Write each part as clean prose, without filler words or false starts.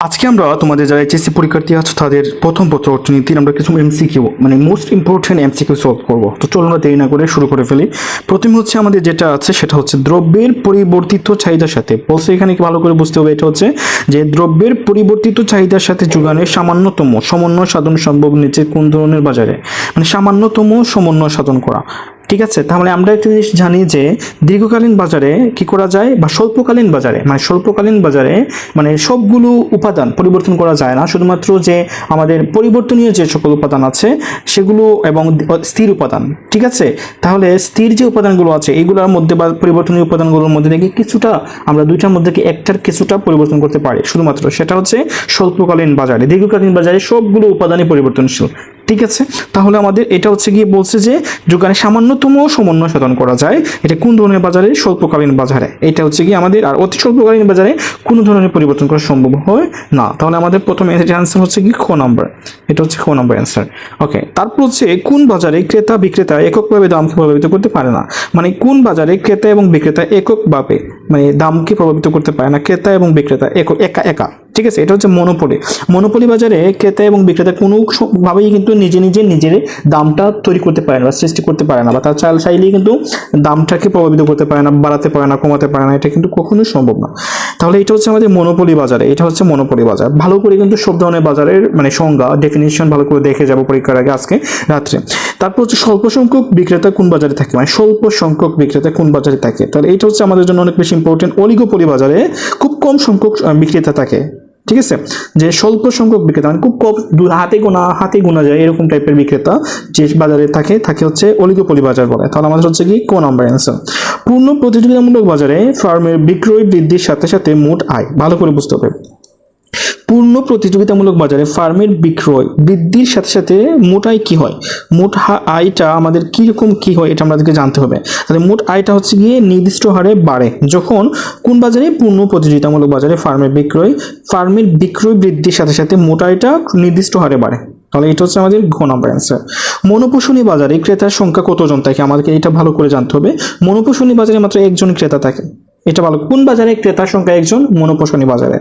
আজকে আমরা তোমাদের যারা এইচএসসি পরীক্ষার্থী আছে তাদের প্রথম পত্র অর্থনীতির আমরা কিছু এমসিকিউ মানে মোস্ট ইম্পর্টেন্ট এমসিকিউ সলভ করবো। তো চলো আমরা দেরি না করে শুরু করে ফেলি। প্রথমে হচ্ছে আমাদের যেটা আছে সেটা হচ্ছে দ্রব্যের পরিবর্তিত চাহিদার সাথে বলছে, এখানে কি ভালো করে বুঝতে হবে, এটা হচ্ছে যে দ্রব্যের পরিবর্তিত চাহিদার সাথে যোগানের সামান্যতম সমন্বয় সাধন সম্ভব নিচে কোন ধরনের বাজারে, মানে সামান্যতম সমন্বয় সাধন করা। ঠিক আছে, তাহলে আমরা একটা জিনিস জানি যে দীর্ঘকালীন বাজারে কি করা যায় বা স্বল্পকালীন বাজারে মানে সবগুলো উপাদান পরিবর্তন করা যায় না, শুধুমাত্র যে আমাদের পরিবর্তনীয় যে সকল উপাদান আছে সেগুলো এবং স্থির উপাদান। ঠিক আছে, তাহলে স্থির যে উপাদানগুলো আছে এইগুলোর মধ্যে বা পরিবর্তনীয় উপাদানগুলোর মধ্যে থেকে কিছুটা আমরা দুইটার মধ্যে একটার কিছুটা পরিবর্তন করতে পারি শুধুমাত্র, সেটা হচ্ছে স্বল্পকালীন বাজারে। দীর্ঘকালীন বাজারে সবগুলো উপাদানই পরিবর্তনশীল। ঠিক আছে, তাহলে আমাদের এটা হচ্ছে গিয়ে বলছে যে যোগানে সামান্যতম সমন্বয় সাধন করা যায়, এটা কোন ধরনের বাজারে? স্বল্পকালীন বাজারে। এটা হচ্ছে গিয়ে আমাদের, আর অতি স্বল্পকালীন বাজারে কোনো ধরনের পরিবর্তন করা সম্ভব হয় না। তাহলে আমাদের প্রথম অ্যান্সার হচ্ছে কি খ নাম্বার, এটা হচ্ছে খ নাম্বার অ্যান্সার। ওকে, তারপর হচ্ছে কোন বাজারে ক্রেতা বিক্রেতা এককভাবে দামকে প্রভাবিত করতে পারে না, মানে কোন বাজারে ক্রেতা এবং বিক্রেতা এককভাবে মানে দামকে প্রভাবিত করতে পারে না, ক্রেতা এবং বিক্রেতা একা একা। ঠিক আছে, এটা হচ্ছে মনোপলি বাজারে ক্রেতা এবং বিক্রেতা কোনোভাবেই কিন্তু নিজের দামটা তৈরি করতে পারে না বা সৃষ্টি করতে পারে না, বা তার চাইলেই কিন্তু দামটাকে প্রভাবিত করতে পারে না, বাড়াতে পারে না, কমাতে পারে না, এটা কিন্তু কখনোই সম্ভব না। তাহলে এটা হচ্ছে আমাদের মনোপলি বাজারে, এটা হচ্ছে মনোপলি বাজার। ভালো করে কিন্তু সব ধরনের বাজারের মানে সংজ্ঞা ডেফিনিশন ভালো করে দেখে যাবো পরীক্ষার আগে আজকে রাত্রে। তারপর হচ্ছে স্বল্প সংখ্যক বিক্রেতা কোন বাজারে থাকে, মানে স্বল্প সংখ্যক বিক্রেতা কোন বাজারে থাকে, তাহলে এটা হচ্ছে আমাদের জন্য অনেক বেশি ইম্পর্টেন্ট। অলিগোপলি বাজারে খুব কম সংখ্যক বিক্রেতা থাকে। ঠিক আছে, যে স্বল্প সংখ্যক বিক্রেতা মানে খুব কম, হাতে গোনা যায় এরকম টাইপের বিক্রেতা যে বাজারে থাকে হচ্ছে অলিগোপলি বাজার বলে। তাহলে আমাদের হচ্ছে কি কোন নাম্বার অ্যান্সার। পূর্ণ প্রতিযোগিতামূলক বাজারে ফার্মের বিক্রয় বৃদ্ধির সাথে সাথে মোট আয়, ভালো করে বুঝতে হবে। পূর্ণ প্রতিযোগিতামূলক বাজারে ফার্মের বিক্রয় বৃদ্ধির সাথে সাথে মোট আয় কি হয়, মোট আয়টা আমাদের কিরকম কি হয় এটা আমাদেরকে জানতে হবে। তাহলে মোট আয়টা হচ্ছে গিয়ে নির্দিষ্ট হারে বাড়ে যখন কোন বাজারে? পূর্ণ প্রতিযোগিতামূলক বাজারে ফার্মের বিক্রয় বৃদ্ধির সাথে সাথে মোট আয়টা নির্দিষ্ট হারে বাড়ে। তাহলে এটা হচ্ছে আমাদের ঘ নাম্বার অ্যান্সার। মনোপোষণী বাজারে ক্রেতার সংখ্যা কতজন থাকে, আমাদেরকে এটা ভালো করে জানতে হবে। মনোপোষণী বাজারে মাত্র একজন ক্রেতা থাকে, এটা ভালো। কোন বাজারে ক্রেতার সংখ্যা একজন? মনোপোষণী বাজারে।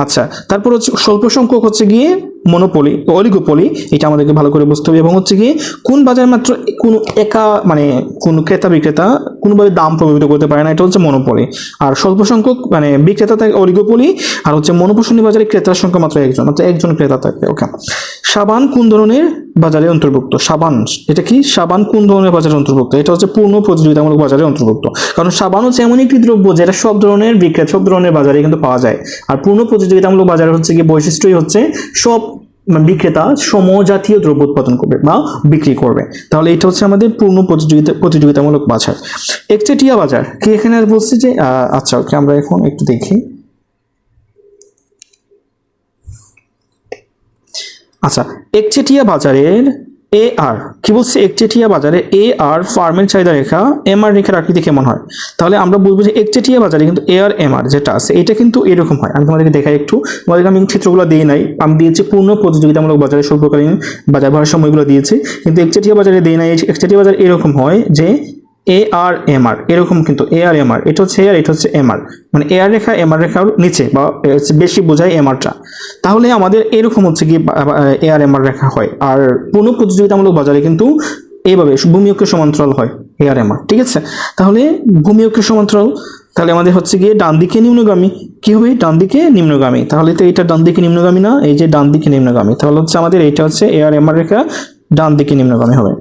আচ্ছা, তারপর হচ্ছে স্বল্প সংখ্যক হচ্ছে গিয়ে মনোপলি অলিগোপলি, এটা আমাদেরকে ভালো করে বুঝতে হবে। এবং হচ্ছে গিয়ে কোন বাজারে মাত্র কোনো একা মানে কোন ক্রেতা বিক্রেতা কোনোভাবে দাম প্রভাবিত করতে পারে না, এটা হচ্ছে মনোপলি। আর স্বল্প সংখ্যক মানে বিক্রেতা থাকে অলিগোপলি, আর হচ্ছে মনোপোষণী বাজারে ক্রেতার সংখ্যা মাত্র একজন ক্রেতা থাকে। ওকে, সাবান কোন ধরনের বাজারে অন্তর্ভুক্ত? সাবান এটা কি? সাবান কোন ধরনের বাজারে অন্তর্ভুক্ত? এটা হচ্ছে পূর্ণ প্রতিযোগিতামূলক বাজারে অন্তর্ভুক্ত, কারণ সাবান হচ্ছে এমন একটি দ্রব্য যেটা সব ধরনের বিক্রেতা সব ধরনের বাজারে কিন্তু পাওয়া যায়। আর পূর্ণ প্রতিযোগিতামূলক বাজার হচ্ছে কি বৈশিষ্ট্যই হচ্ছে সব বিক্রেতা সমজাতীয় দ্রব্য উৎপাদন করবে বা বিক্রি করবে। তাহলে এটা হচ্ছে আমাদের পূর্ণ প্রতিযোগিতামূলক বাজার। একচেটিয়া বাজার কি এখানে আর বলছে যে আচ্ছা ওকে, আমরা এখন একটু দেখি। আচ্ছা, একচেটিয়া বাজারের এ আর কি বলছে? একচেটিয়া বাজারে এ আর ফার্মের চাহিদা রেখা এম আর রেখার আকৃতি কেমন হয়? তাহলে আমরা বুঝবো যে একচেটিয়া বাজারে কিন্তু এ আর এম আর যেটা আছে এটা কিন্তু এরকম হয়। আমি তোমাদেরকে দেখাই একটু, তোমাদেরকে আমি চিত্রগুলো দিই নাই, আমি দিয়েছি পূর্ণ প্রতিযোগিতামূলক বাজারে স্বল্পকালীন বাজার ভারসাম্যগুলো দিয়েছি, কিন্তু একচেটিয়া বাজারে দিই নাই। একচেটিয়া বাজার এরকম হয় যে এ আর এম আর এরকম, কিন্তু এ আর এম আর এটা হচ্ছে এ আর এটা হচ্ছে এম আর, মানে এ আর রেখা এম আর রেখার নিচে বা বেশি বোঝায় এম আরটা। তাহলে আমাদের এরকম হচ্ছে কি এ আর এম আর রেখা হয়। আর পূর্ণ প্রতিযোগিতামূলক বাজারে কিন্তু এইভাবে ভূমি অক্ষের সমান্তরাল হয় এ আর এম আর। ঠিক আছে, তাহলে ভূমি অক্ষের সমান্তরাল, তাহলে আমাদের হচ্ছে গিয়ে ডান দিকে নিম্নগামী, কি হবে? ডান দিকে নিম্নগামী। তাহলে তো এটা ডান দিকে নিম্নগামী না, এই যে ডান দিকে নিম্নগামী, তাহলে হচ্ছে আমাদের এটা হচ্ছে এ আর এম আর রেখা ডান দিকে নিম্নগামী হবে।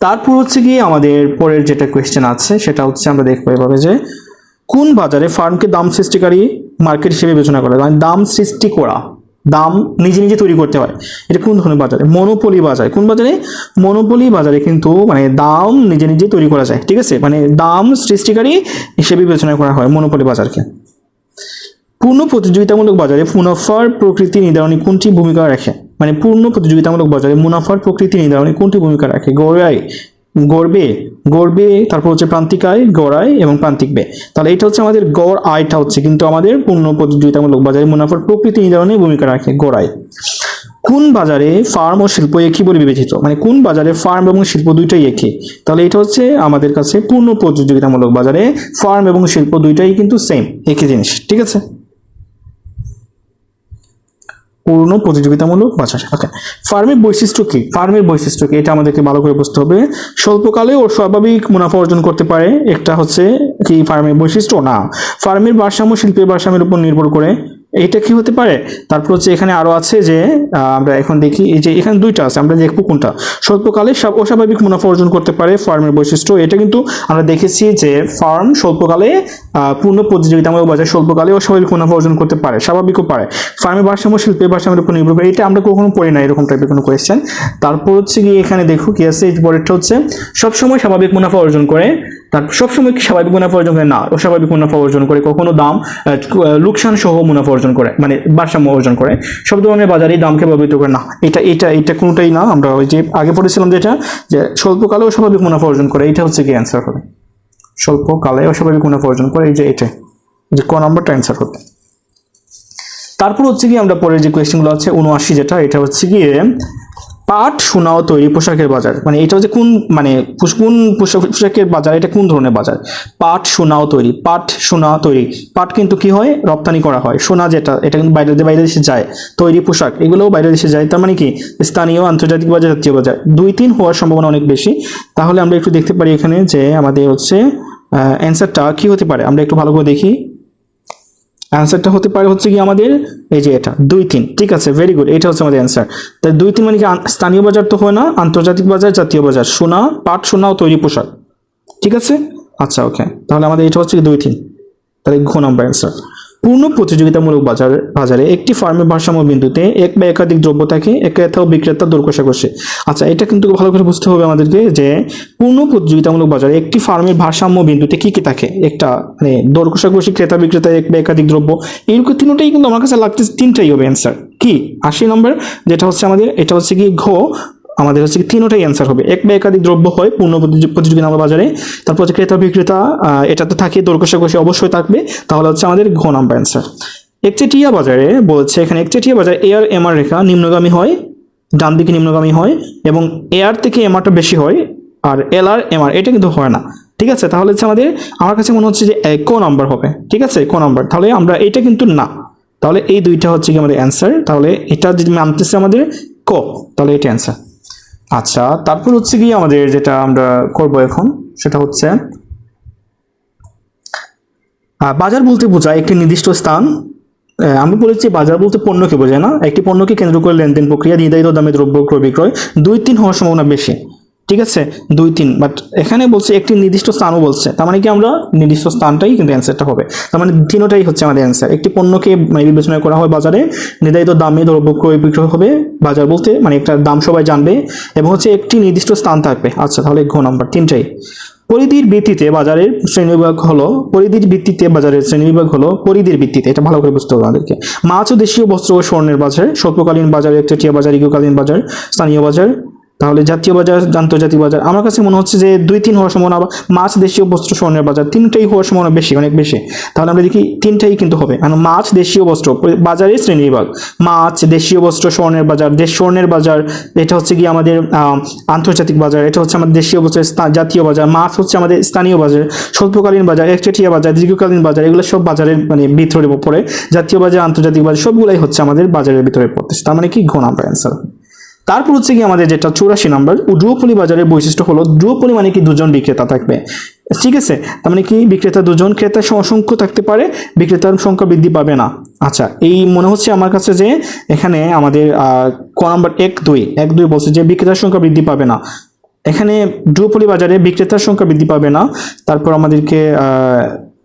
তারপর হচ্ছে গিয়ে আমাদের পরের যেটা কোয়েশ্চেন আছে সেটা হচ্ছে আমরা দেখবো এভাবে যে কোন বাজারে ফার্মকে দাম সৃষ্টিকারী মার্কেট হিসেবে বিবেচনা করা, মানে দাম সৃষ্টি করা, দাম নিজে তৈরি করতে হয়, এটা কোন ধরনের বাজারে? মনোপলি বাজারে। কোন বাজারে? মনোপলি বাজারে কিন্তু মানে দাম নিজে তৈরি করা যায়। ঠিক আছে, মানে দাম সৃষ্টিকারী হিসেবে বিবেচনা করা হয় মনোপলি বাজারকে। পূর্ণ প্রতিযোগিতামূলক বাজারে মুনাফার প্রকৃতি নির্ধারণে কোনটি ভূমিকা রাখে, মানে পূর্ণ প্রতিযোগিতামূলক বাজারে মুনাফার প্রকৃতি নির্ধারণে কোনটি ভূমিকা রাখে? গড়বে, তারপর হচ্ছে প্রান্তিক আয়, গড় আয় এবং প্রান্তিক ব্যয়। তাহলে এটা হচ্ছে আমাদের গড় আয়টা হচ্ছে কিন্তু আমাদের পূর্ণ প্রতিযোগিতামূলক বাজারে মুনাফার প্রকৃতি নির্ধারণে ভূমিকা রাখে গড় আয়। কোন বাজারে ফার্ম ও শিল্প একই বলে বিবেচিত, মানে কোন বাজারে ফার্ম এবং শিল্প দুইটাই একই? তাহলে এটা হচ্ছে আমাদের কাছে পূর্ণ প্রতিযোগিতামূলক বাজারে ফার্ম এবং শিল্প দুইটাই কিন্তু সেম, একই জিনিস। ঠিক আছে, পূর্ণ প্রতিযোগিতামূলক বাজার। ওকে, ফার্মের বৈশিষ্ট্য কি? ফার্মের বৈশিষ্ট্য কি এটা আমাদেরকে ভালো করে বুঝতে হবে। স্বল্পকালে ও স্বাভাবিক মুনাফা অর্জন করতে পারে, একটা হচ্ছে কি ফার্মের বৈশিষ্ট্য না। ফার্মের ভারসাম্য শিল্পের ভারসাম্যের উপর নির্ভর করে, এটা কি হতে পারে? তারপর হচ্ছে এখানে আরো আছে যে আমরা এখন দেখি, এই যে এখানে দুইটা আছে, আমরা দেখবো কোনটা। স্বল্পকালে অস্বাভাবিক মুনাফা অর্জন করতে পারে ফার্মের বৈশিষ্ট্য, এটা কিন্তু আমরা দেখেছি যে ফার্ম স্বল্পকালে পূর্ণ প্রতিযোগিতামূলক বাজার স্বল্পকালে অস্বাভাবিক মুনাফা অর্জন করতে পারে, স্বাভাবিকও পারে। ফার্মের ভারসাম্য শিল্পের ভারসাম্যের উপর নির্ভর করে, এটা আমরা কখনো পড়ি না এরকম টাইপের কোনো কোয়েশ্চেন। তারপর হচ্ছে কি এখানে দেখো কি আছে, পরেরটা হচ্ছে সবসময় স্বাভাবিক মুনাফা অর্জন করে। তারপর সবসময় কি স্বাভাবিক মুনাফা অর্জন করে? না, অস্বাভাবিক মুনাফা অর্জন করে, কখনো দাম লোকসান সহ মুনাফা অর্জন করে, মানে ভারসাম্য অর্জন করে। সব ধরনের বাজারে দামকে ব্যবহৃত করে না, এটা কোনোটাই না। আমরা ওই যে আগে পড়েছিলাম যেটা, যে স্বল্পকালে অস্বাভাবিক মুনাফা অর্জন করে, এটা হচ্ছে কি অ্যান্সার হবে। স্বল্পকালে অস্বাভাবিক মুনাফা অর্জন করে, এই যে এটা, যে ক নাম্বারটা অ্যান্সার হবে। তারপর হচ্ছে কি আমরা পরের যে কোয়েশ্চেনগুলো আছে 79, যেটা এটা হচ্ছে গিয়ে পাট সোনা ও তৈরি পোশাকের বাজার, মানে এটা হচ্ছে কোন, মানে কোন পোশাকের বাজার, এটা কোন ধরনের বাজার? পাট সোনা ও তৈরি, পাট সোনা তৈরি। পাট কিন্তু কি হয়? রপ্তানি করা হয়। সোনা যেটা, এটা কিন্তু বাইরে দেশে যায়। তৈরি পোশাক এগুলোও বাইরে দেশে যায়। তার মানে কি স্থানীয়, আন্তর্জাতিক বাজার, জাতীয় বাজার, 2-3 হওয়ার সম্ভাবনা অনেক বেশি। তাহলে আমরা একটু দেখতে পারি এখানে যে আমাদের হচ্ছে অ্যান্সারটা কি হতে পারে, আমরা একটু ভালো করে দেখি। অ্যান্সারটা হতে পারে হচ্ছে কি আমাদের এই যে এটা 2-3, ঠিক আছে, ভেরি গুড, এটা হচ্ছে আমাদের অ্যান্সার। তাই 2-3 মানে কি স্থানীয় বাজার তো হয় না, আন্তর্জাতিক বাজার, জাতীয় বাজার, সোনা, পাট সোনা ও তৈরি পোশাক, ঠিক আছে। আচ্ছা ওকে, তাহলে আমাদের এটা হচ্ছে 2-3, তাহলে ঘ নাম্বার অ্যান্সার। পূর্ণ প্রতিযোগিতামূলক বাজারে একটি ফার্মের ভারসাম্য বিন্দুতে এক বা একাধিক দ্রব্য থাকে, ক্রেতা ও বিক্রেতা দর কষাকষি। আচ্ছা, এটা কিন্তু ভালো করে বুঝতে হবে আমাদেরকে যে পূর্ণ প্রতিযোগিতামূলক বাজারে একটি ফার্মের ভারসাম্য বিন্দুতে কি কি থাকে, একটা মানে দর কষাকষি, ক্রেতা বিক্রেতা, এক বা একাধিক দ্রব্য, এইরকম তিনটাই কিন্তু আমার কাছে লাগতেছে, তিনটাই হবে অ্যান্সার। কি 80 নম্বর যেটা হচ্ছে আমাদের, এটা হচ্ছে কি ঘ, আমাদের হচ্ছে তিনটাই অ্যান্সার হবে। এক বা একাধিক দ্রব্য হয় পূর্ণ প্রতিযোগিতামূলক বাজারে, তারপর হচ্ছে ক্রেতা বিক্রেতা, এটা তো থাকে, দর কষাকষি অবশ্যই থাকবে, তাহলে হচ্ছে আমাদের ঘ নাম্বার অ্যান্সার। একচেটিয়া বাজারে বলছে এখানে, একচেটিয়া বাজারে এআর এমআর রেখা নিম্নগামী হয়, ডান দিকে নিম্নগামী হয়, এবং এআর থেকে এমআরটা বেশি হয়, আর এলআর এমআর এটা কিন্তু হয় না, ঠিক আছে। তাহলে হচ্ছে আমাদের, আমার কাছে মনে হচ্ছে যে ক নাম্বার হবে, ঠিক আছে, ক নাম্বার। তাহলে আমরা এটা কিন্তু না, তাহলে এই দুইটা হচ্ছে কি আমাদের অ্যান্সার। তাহলে এটা যদি মানতেছে আমাদের ক, তাহলে এটা অ্যান্সার। আচ্ছা, তারপর হচ্ছে কি আমাদের যেটা আমরা করব এখন, সেটা হচ্ছে বাজার বলতে বোঝায় একটি নির্দিষ্ট স্থান। আমি বলেছি বাজার বলতে পণ্যকে বোঝায় না, একটি পণ্যকে কেন্দ্র করে লেনদেন প্রক্রিয়া, নির্ধারিত দামে দ্রব্য ক্রয় বিক্রয়, 2-3 হওয়ার সম্ভাবনা বেশি, ঠিক আছে, 2-3। বাট এখানে বলছে একটি নির্দিষ্ট স্থানও বলছে, তার মানে কি আমরা নির্দিষ্ট স্থানটাই কিন্তু অ্যান্সারটা হবে। তার মানে তিনটাই হচ্ছে আমাদের অ্যান্সার। একটি পণ্যকে বিবেচনা করা হয় বাজারে, নির্ধারিত দামে দ্রব্য ক্রয় বিক্রয় হবে, বাজার বলতে মানে একটা দাম সবাই জানবে, এবং হচ্ছে একটি নির্দিষ্ট স্থান থাকবে। আচ্ছা, তাহলে ঘ নাম্বার, তিনটাই। পরিধির ভিত্তিতে বাজারের শ্রেণীবিভাগ হলো, পরিধির ভিত্তিতে বাজারের শ্রেণীবিভাগ হলো পরিধির ভিত্তিতে, এটা ভালো করে বুঝতে হবে আমাদেরকে। মাছ ও দেশীয় বস্ত্র ও স্বর্ণের বাজার, স্বল্পকালীন বাজার, একচেটিয়া বাজার, দীর্ঘকালীন বাজার, স্থানীয় বাজার, তাহলে জাতীয় বাজার, আন্তর্জাতিক বাজার। আমার কাছে মনে হচ্ছে যে 2-3 হওয়ার সম্ভাবনা, মাছ, দেশীয় বস্ত্র, স্বর্ণের বাজার, তিনটাই হওয়ার সম্ভাবনা বেশি, অনেক বেশি। তাহলে আমরা দেখি তিনটাই কিন্তু হবে, কারণ মাছ, দেশীয় বস্ত্র বাজারের শ্রেণীবিভাগ, মাছ, দেশীয় বস্ত্র, স্বর্ণের বাজার, স্বর্ণের বাজার, এটা হচ্ছে কি আমাদের আন্তর্জাতিক বাজার, এটা হচ্ছে আমাদের দেশীয় বস্ত্র, জাতীয় বাজার, মাছ হচ্ছে আমাদের স্থানীয় বাজার, স্বল্পকালীন বাজার, একচেটিয়া বাজার, দীর্ঘকালীন বাজার, এগুলো সব বাজারের মানে ভিতরে পড়ে, জাতীয় বাজার, আন্তর্জাতিক বাজার, সবগুলাই হচ্ছে আমাদের বাজারের ভিতরে পড়তেছে। তার মানে কি ঘ নাম্বার অ্যান্সার। তারপর হচ্ছে কি আমাদের যেটা 84 নম্বর, ডুওপলি বাজারের বৈশিষ্ট্য হলো, ডুওপলি মানে কি দুজন বিক্রেতা থাকবে, ঠিক আছে। তার মানে কি বিক্রেতা দুজন, ক্রেতার অসংখ্য থাকতে পারে, বিক্রেতার সংখ্যা বৃদ্ধি পাবে না। আচ্ছা, এই মনে হচ্ছে আমার কাছে যে এখানে আমাদের ক নাম্বার 1-2 বলছে যে বিক্রেতার সংখ্যা বৃদ্ধি পাবে না। এখানে ডুওপলি বাজারে বিক্রেতার সংখ্যা বৃদ্ধি পাবে না। তারপর আমাদেরকে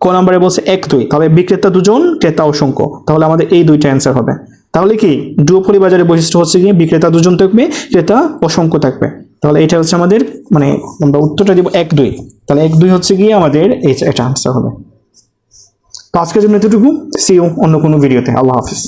ক নাম্বারে বলছে 1-2, তাহলে বিক্রেতা দুজন, ক্রেতা অসংখ্য, তাহলে আমাদের এই দুইটা অ্যান্সার হবে। তাহলে কি ডুওপলি বাজারের বৈশিষ্ট্য হচ্ছে কি বিক্রেতা দুজন থাকবে, ক্রেতা অসংখ্য থাকবে, তাহলে এটা হচ্ছে আমাদের মানে আমরা উত্তরটা দিব 1-2, তাহলে 1-2 হচ্ছে গিয়ে আমাদের এটা আনসার হবে। তো আজকের জন্য এতটুকু, সি ইউ অন্য কোনো ভিডিওতে। আল্লাহ হাফিজ।